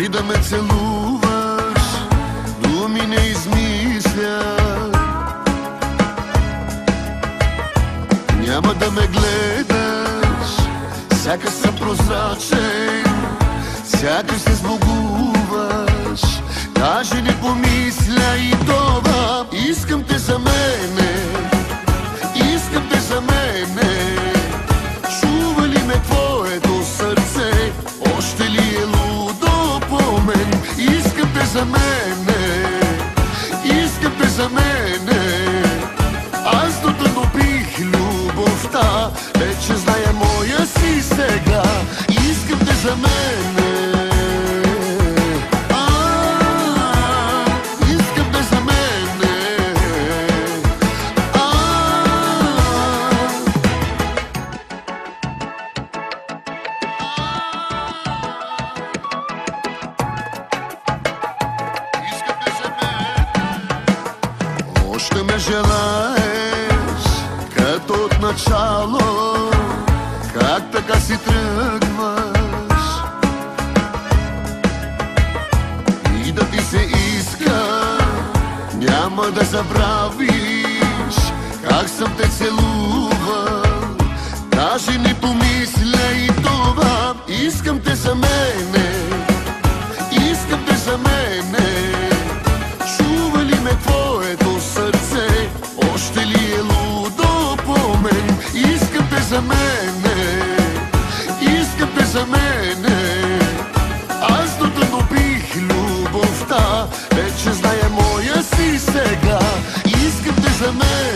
Спри да ме целуваш, думи не измисля. Няма да ме гледаш, сякаш съм прозрачен, сякаш се сбогуваш. Даже не помисля и това. Искам те за мене, искам те за мене. Чува ли ме твоето сърце, още ли е лудо по мен? Искам те за мене, искам те за мене. Аз дотънопих любовта, вече зная моя си сега. Искам те за мене. Още ме желаеш, като от начало. Как така си тръгваш и да ти се иска, няма да забравиш как съм те целувал. Даже не помисля и това. Искам те за мене, искам те за мене. Чува ли ме твоето сърце, още ли е лудо по мен? Искам те за мене, искам те за мене. Аз дотънопих любовта, вече зная моя си сега. Искам те за мене.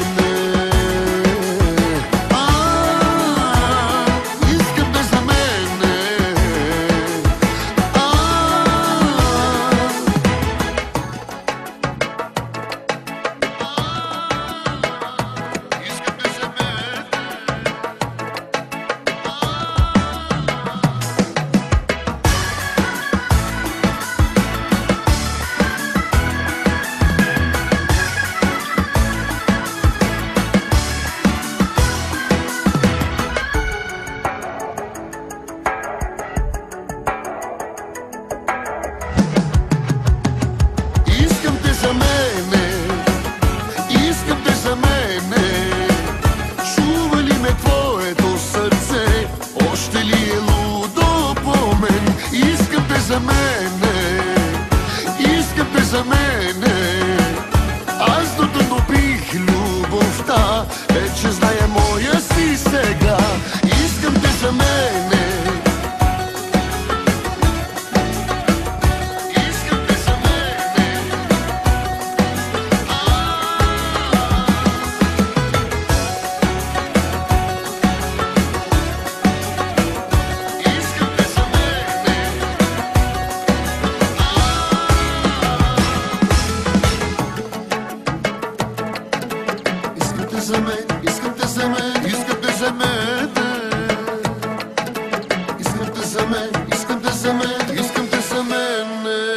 Чува ли ме твоето сърце, още ли е лудо по мен? Искам те за мене, искам те за мене. Аз дотънопих любовта, вече зная моя си сега. Искам те за мене. Искам те за мен, искам те за мен. Искам те за мен, искам те за мен, искам те за мен.